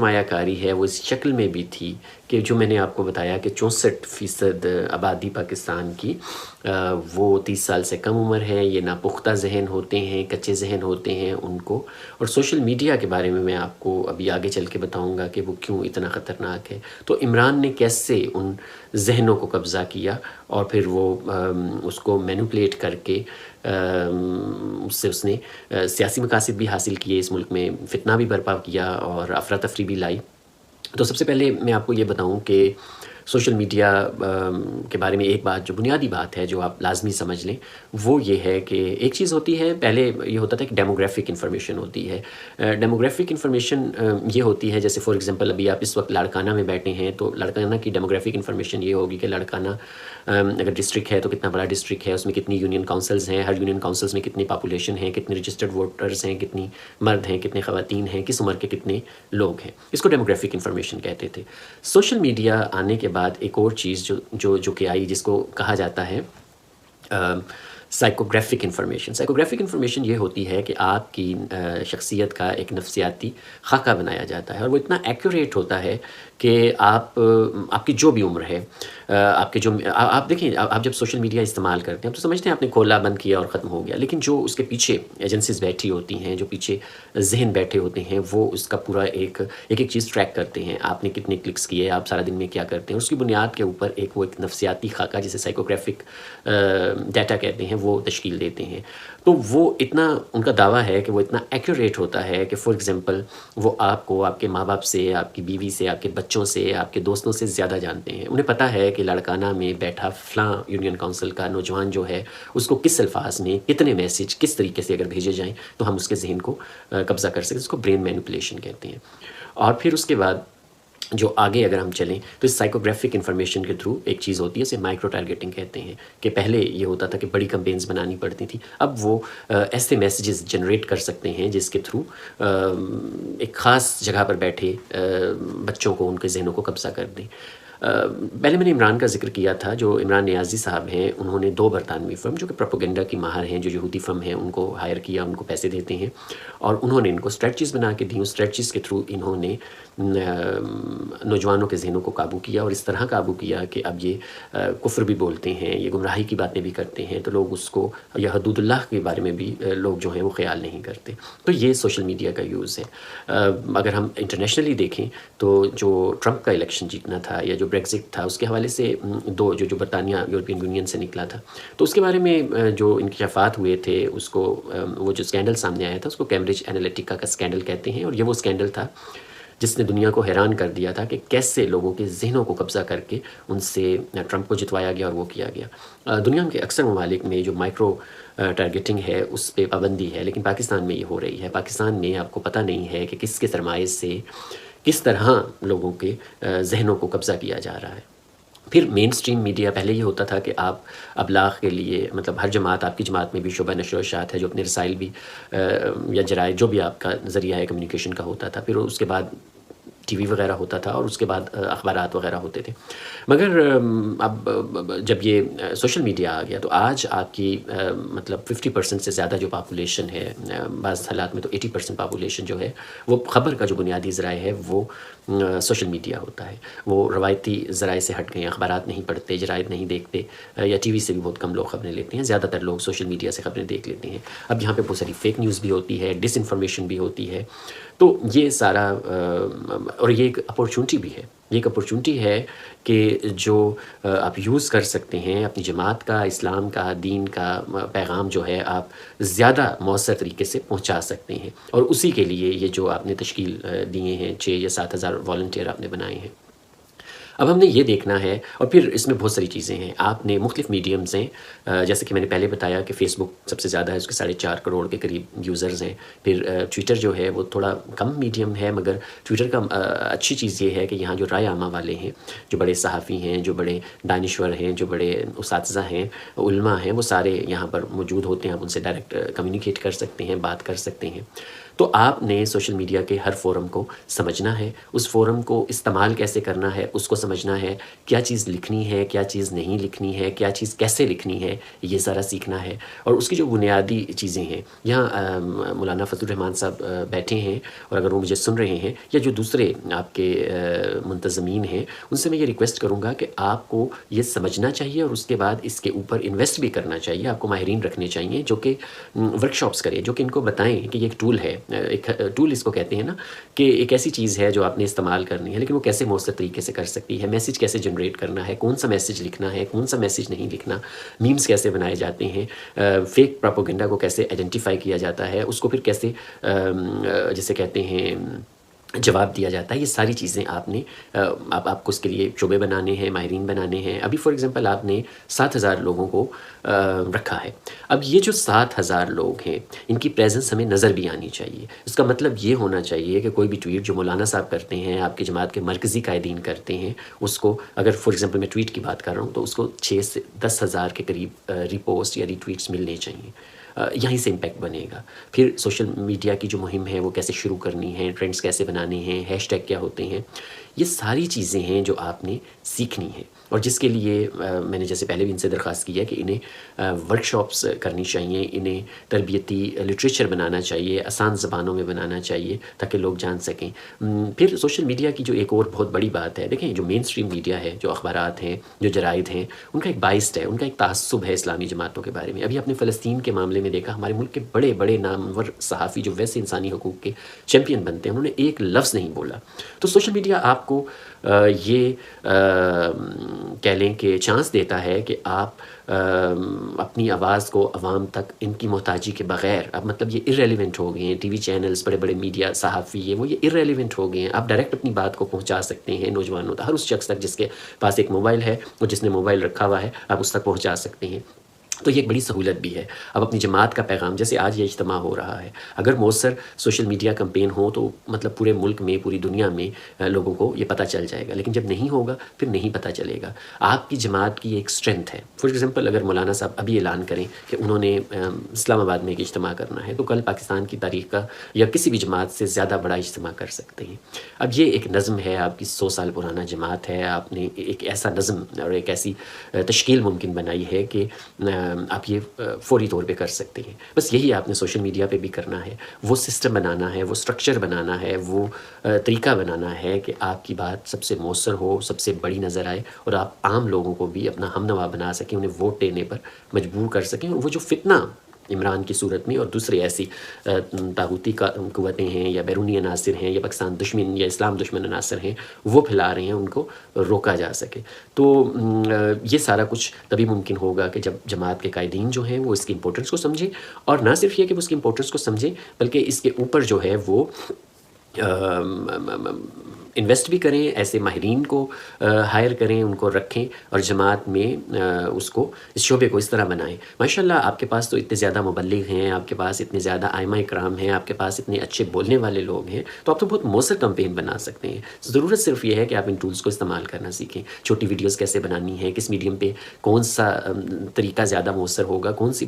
سرمایہ کاری ہے وہ اس شکل میں بھی تھی کہ جو میں نے آپ کو بتایا کہ 64% آبادی پاکستان کی وہ 30 سال سے کم عمر ہے، یہ ناپختہ ذہن ہوتے ہیں، کچے ذہن ہوتے ہیں ان کو. اور سوشل میڈیا کے بارے میں آپ کو ابھی آگے چل کے بتاؤں گا کہ وہ کیوں اتنا خطرناک ہے. تو عمران نے کیسے ان ذہنوں کو قبضہ کیا اور پھر وہ اس کو مینوپلیٹ کر کے اس سے اس نے سیاسی مقاصد بھی حاصل کیے، اس ملک میں فتنہ بھی برپا کیا اور افراتفری بھی لائی. تو سب سے پہلے میں آپ کو یہ بتاؤں کہ سوشل میڈیا کے بارے میں ایک بات جو بنیادی بات ہے جو آپ لازمی سمجھ لیں وہ یہ ہے کہ ایک چیز ہوتی ہے، پہلے یہ ہوتا تھا کہ ڈیموگرافک انفارمیشن ہوتی ہے. ڈیموگرافک انفارمیشن یہ ہوتی ہے جیسے فار ایگزامپل ابھی آپ اس وقت لاڑکانہ میں بیٹھے ہیں تو لاڑکانہ کی ڈیموگرافک انفارمیشن یہ ہوگی کہ لاڑکانہ اگر ڈسٹرکٹ ہے تو کتنا بڑا ڈسٹرکٹ ہے، اس میں کتنی یونین کونسلز ہیں، ہر یونین کونسلز میں کتنی پاپولیشن ہے، کتنے رجسٹرڈ ووٹرز ہیں، کتنی مرد ہیں، کتنے خواتین ہیں، کس عمر کے کتنے لوگ ہیں. اس کو ڈیموگرافک انفارمیشن کہتے تھے. سوشل میڈیا آنے کے بعد ایک اور چیز جو کہ آئی جس کو کہا جاتا ہے سائیکوگرافک انفارمیشن. سائیکوگرافک انفارمیشن یہ ہوتی ہے کہ آپ کی شخصیت کا ایک نفسیاتی خاکہ بنایا جاتا ہے اور وہ اتنا ایکوریٹ ہوتا ہے کہ آپ کی جو بھی عمر ہے، آپ کے جو آپ دیکھیں آپ جب سوشل میڈیا استعمال کرتے ہیں تو سمجھتے ہیں آپ نے کھولا بند کیا اور ختم ہو گیا، لیکن جو اس کے پیچھے ایجنسیز بیٹھی ہوتی ہیں، جو پیچھے ذہن بیٹھے ہوتے ہیں، وہ اس کا پورا ایک چیز ٹریک کرتے ہیں. آپ نے کتنے کلکس کیے، آپ سارا دن میں کیا کرتے ہیں، اس کی بنیاد کے اوپر وہ ایک نفسیاتی خاکہ جسے سائیکوگرافک ڈیٹا کہتے ہیں وہ تشکیل دیتے ہیں. تو وہ اتنا ان کا دعویٰ ہے کہ وہ اتنا ایکوریٹ ہوتا ہے کہ فار ایگزامپل وہ آپ کو آپ کے ماں باپ سے، آپ کی بیوی سے، آپ کے بچوں سے، آپ کے دوستوں سے زیادہ جانتے ہیں. انہیں پتہ ہے کہ لاڑکانہ میں بیٹھا فلاں یونین کونسل کا نوجوان جو ہے اس کو کس الفاظ میں کتنے میسج کس طریقے سے اگر بھیجے جائیں تو ہم اس کے ذہن کو قبضہ کر سکیں. اس کو برین مینپولیشن کہتے ہیں. اور پھر اس کے بعد جو آگے اگر ہم چلیں تو اس سائیکوگرافک انفارمیشن کے تھرو ایک چیز ہوتی ہے اسے مائکرو ٹارگیٹنگ کہتے ہیں کہ پہلے یہ ہوتا تھا کہ بڑی کمپینز بنانی پڑتی تھی، اب وہ ایسے میسیجز جنریٹ کر سکتے ہیں جس کے تھرو ایک خاص جگہ پر بیٹھے بچوں کو ان کے ذہنوں کو قبضہ کر دیں. پہلے میں نے عمران کا ذکر کیا تھا. جو عمران نیازی صاحب ہیں انہوں نے 2 برطانوی فرم جو کہ پروپیگنڈا کی ماہر ہیں، جو یہودی فرم ہیں، ان کو ہائر کیا، ان کو پیسے دیتے ہیں اور انہوں نے ان کو اسٹریٹجیز بنا کے دیں. اس اسٹریٹجیز کے تھرو انہوں نے نوجوانوں کے ذہنوں کو قابو کیا اور اس طرح قابو کیا کہ اب یہ کفر بھی بولتے ہیں، یہ گمراہی کی باتیں بھی کرتے ہیں، تو لوگ اس کو یا حدود اللہ کے بارے میں بھی لوگ جو ہیں وہ خیال نہیں کرتے. تو یہ سوشل میڈیا کا یوز ہے. اگر ہم انٹرنیشنلی دیکھیں تو جو ٹرمپ کا الیکشن جیتنا تھا یا جو بریگزٹ تھا اس کے حوالے سے جو برطانیہ یورپین یونین سے نکلا تھا تو اس کے بارے میں جو انکشافات ہوئے تھے اس کو وہ جو اسکینڈل سامنے آیا تھا اس کو کیمبرج انالیٹیکا کا اسکینڈل کہتے ہیں. اور یہ وہ اسکینڈل تھا جس نے دنیا کو حیران کر دیا تھا کہ کیسے لوگوں کے ذہنوں کو قبضہ کر کے ان سے ٹرمپ کو جتوایا گیا اور وہ کیا گیا. دنیا کے اکثر ممالک میں جو مائکرو ٹارگیٹنگ ہے اس پہ پابندی ہے، لیکن پاکستان میں یہ ہو رہی ہے. پاکستان میں آپ کو پتہ نہیں ہے کہ کس کے سرمائے سے کس طرح لوگوں کے ذہنوں کو قبضہ کیا جا رہا ہے. پھر مین سٹریم میڈیا پہلے یہ ہوتا تھا کہ آپ ابلاغ کے لیے مطلب ہر جماعت، آپ کی جماعت میں بھی شعبہ نشر و اشاعت ہے جو اپنے رسائل بھی یا جرائد جو بھی آپ کا ذریعہ ہے کمیونیکیشن کا ہوتا تھا. پھر اس کے بعد ٹی وی وغیرہ ہوتا تھا اور اس کے بعد اخبارات وغیرہ ہوتے تھے. مگر اب جب یہ سوشل میڈیا آ گیا تو آج آپ کی مطلب 50% سے زیادہ جو پاپولیشن ہے، بعض حالات میں تو 80% پاپولیشن جو ہے وہ خبر کا جو بنیادی ذرائع ہے وہ سوشل میڈیا ہوتا ہے. وہ روایتی ذرائع سے ہٹ گئے ہیں، اخبارات نہیں پڑھتے، جرائد نہیں دیکھتے، یا ٹی وی سے بھی بہت کم لوگ خبریں لیتے ہیں. زیادہ تر لوگ سوشل میڈیا سے خبریں دیکھ لیتے ہیں. اب یہاں پہ بہت ساری فیک نیوز بھی ہوتی ہے، ڈس انفارمیشن بھی ہوتی ہے. تو یہ سارا اور یہ ایک اپورچونٹی بھی ہے. یہ ایک اپورچونٹی ہے کہ جو آپ یوز کر سکتے ہیں اپنی جماعت کا، اسلام کا، دین کا پیغام جو ہے آپ زیادہ مؤثر طریقے سے پہنچا سکتے ہیں. اور اسی کے لیے یہ جو آپ نے تشکیل دیے ہیں 6 یا 7 ہزار والنٹیئر آپ نے بنائے ہیں. اب ہم نے یہ دیکھنا ہے اور پھر اس میں بہت ساری چیزیں ہیں. آپ نے مختلف میڈیمز ہیں، جیسے کہ میں نے پہلے بتایا کہ فیس بک سب سے زیادہ ہے، اس کے 4.5 کروڑ کے قریب یوزرز ہیں. پھر ٹویٹر جو ہے وہ تھوڑا کم میڈیم ہے، مگر ٹویٹر کا اچھی چیز یہ ہے کہ یہاں جو رائے عامہ والے ہیں، جو بڑے صحافی ہیں، جو بڑے دانشور ہیں، جو بڑے اساتذہ ہیں، علماء ہیں، وہ سارے یہاں پر موجود ہوتے ہیں. آپ ان سے ڈائریکٹ کمیونیکیٹ کر سکتے ہیں، بات کر سکتے ہیں. تو آپ نے سوشل میڈیا کے ہر فورم کو سمجھنا ہے، اس فورم کو استعمال کیسے کرنا ہے اس کو سمجھنا ہے، کیا چیز لکھنی ہے، کیا چیز نہیں لکھنی ہے، کیا چیز کیسے لکھنی ہے، یہ سارا سیکھنا ہے۔ اور اس کی جو بنیادی چیزیں ہیں، یہاں مولانا فضل الرحمان صاحب بیٹھے ہیں، اور اگر وہ مجھے سن رہے ہیں یا جو دوسرے آپ کے منتظمین ہیں، ان سے میں یہ ریکویسٹ کروں گا کہ آپ کو یہ سمجھنا چاہیے اور اس کے بعد اس کے اوپر انویسٹ بھی کرنا چاہیے۔ آپ کو ماہرین رکھنے چاہیے جو کہ ورک شاپس کریں، جو کہ ان کو بتائیں کہ یہ ایک ٹول ہے، ایک ٹول اس کو کہتے ہیں نا، کہ ایک ایسی چیز ہے جو آپ نے استعمال کرنی ہے، لیکن وہ کیسے مؤثر طریقے سے کر سکتی ہے، میسیج کیسے جنریٹ کرنا ہے، کون سا میسیج لکھنا ہے، کون سا میسیج نہیں لکھنا، میمز کیسے بنائے جاتے ہیں، فیک پراپوگنڈا کو کیسے آئیڈینٹیفائی کیا جاتا ہے، اس کو پھر کیسے جسے کہتے ہیں جواب دیا جاتا ہے، یہ ساری چیزیں آپ نے آپ کو اس کے لیے شعبے بنانے ہیں، ماہرین بنانے ہیں۔ ابھی فار ایگزامپل آپ نے 7,000 لوگوں کو رکھا ہے۔ اب یہ جو 7,000 لوگ ہیں، ان کی پریزنس ہمیں نظر بھی آنی چاہیے۔ اس کا مطلب یہ ہونا چاہیے کہ کوئی بھی ٹویٹ جو مولانا صاحب کرتے ہیں، آپ کی جماعت کے مرکزی قائدین کرتے ہیں، اس کو اگر فار ایگزامپل میں ٹویٹ کی بات کر رہا ہوں تو اس کو 6 سے 10,000 کے قریب ریپوسٹ یا ری ٹویٹس ملنے چاہیے، یہیں سے امپیکٹ بنے گا۔ پھر سوشل میڈیا کی جو مہم ہے وہ کیسے شروع کرنی ہے، ٹرینڈز کیسے بنانے ہیں، ہیش ٹیگ کیا ہوتے ہیں، یہ ساری چیزیں ہیں جو آپ نے سیکھنی ہیں، اور جس کے لیے میں نے جیسے پہلے بھی ان سے درخواست کی ہے کہ انہیں ورک شاپس کرنی چاہیے، انہیں تربیتی لٹریچر بنانا چاہیے، آسان زبانوں میں بنانا چاہیے تاکہ لوگ جان سکیں۔ پھر سوشل میڈیا کی جو ایک اور بہت بڑی بات ہے، دیکھیں جو مین اسٹریم میڈیا ہے، جو اخبارات ہیں، جو جرائد ہیں، ان کا ایک بائسڈ ہے، ان کا ایک تعصب ہے اسلامی جماعتوں کے بارے میں۔ ابھی آپ نے فلسطین کے معاملے میں دیکھا، ہمارے ملک کے بڑے بڑے نامور صحافی جو ویسے انسانی حقوق کے چیمپئن بنتے ہیں، انہوں نے ایک لفظ نہیں بولا۔ تو سوشل میڈیا آپ کو یہ کہہ لیں کہ چانس دیتا ہے کہ آپ اپنی آواز کو عوام تک ان کی محتاجی کے بغیر، اب مطلب یہ ارریلیونٹ ہو گئے ہیں، ٹی وی چینلز، بڑے بڑے میڈیا صحافی یہ ارریلیونٹ ہو گئے ہیں، آپ ڈائریکٹ اپنی بات کو پہنچا سکتے ہیں نوجوانوں تک، ہر اس شخص تک جس کے پاس ایک موبائل ہے اور جس نے موبائل رکھا ہوا ہے، آپ اس تک پہنچا سکتے ہیں۔ تو یہ ایک بڑی سہولت بھی ہے۔ اب اپنی جماعت کا پیغام، جیسے آج یہ اجتماع ہو رہا ہے، اگر مؤثر سوشل میڈیا کمپین ہو تو مطلب پورے ملک میں، پوری دنیا میں لوگوں کو یہ پتہ چل جائے گا، لیکن جب نہیں ہوگا پھر نہیں پتہ چلے گا۔ آپ کی جماعت کی ایک سٹرینتھ ہے۔ فار ایگزامپل اگر مولانا صاحب ابھی اعلان کریں کہ انہوں نے اسلام آباد میں ایک اجتماع کرنا ہے، تو کل پاکستان کی تاریخ کا یا کسی بھی جماعت سے زیادہ بڑا اجتماع کر سکتے ہیں۔ اب یہ ایک نظم ہے، آپ کی 100 سال پرانا جماعت ہے، آپ نے ایک ایسا نظم اور ایک ایسی تشکیل ممکن بنائی ہے کہ آپ یہ فوری طور پہ کر سکتے ہیں۔ بس یہی آپ نے سوشل میڈیا پہ بھی کرنا ہے، وہ سسٹم بنانا ہے، وہ سٹرکچر بنانا ہے، وہ طریقہ بنانا ہے کہ آپ کی بات سب سے مؤثر ہو، سب سے بڑی نظر آئے، اور آپ عام لوگوں کو بھی اپنا ہم نوا بنا سکیں، انہیں ووٹ دینے پر مجبور کر سکیں، اور وہ جو فتنہ عمران کی صورت میں اور دوسرے ایسی طاغوتی قوتیں ہیں یا بیرونی عناصر ہیں یا پاکستان دشمن یا اسلام دشمن عناصر ہیں وہ پھیلا رہے ہیں، ان کو روکا جا سکے۔ تو یہ سارا کچھ تبھی ممکن ہوگا کہ جب جماعت کے قائدین جو ہیں وہ اس کی امپورٹنس کو سمجھیں، اور نہ صرف یہ کہ وہ اس کی امپورٹنس کو سمجھیں بلکہ اس کے اوپر جو ہے وہ انویسٹ بھی کریں، ایسے ماہرین کو ہائر کریں، ان کو رکھیں، اور جماعت میں اس کو اس شعبے کو اس طرح بنائیں۔ ماشاءاللہ آپ کے پاس تو اتنے زیادہ مبلغ ہیں، آپ کے پاس اتنے زیادہ ائمہ اکرام ہیں، آپ کے پاس اتنے اچھے بولنے والے لوگ ہیں، تو آپ تو بہت مؤثر کمپین بنا سکتے ہیں۔ ضرورت صرف یہ ہے کہ آپ ان ٹولز کو استعمال کرنا سیکھیں، چھوٹی ویڈیوز کیسے بنانی ہے، کس میڈیم پہ کون سا طریقہ زیادہ مؤثر ہوگا، کون سی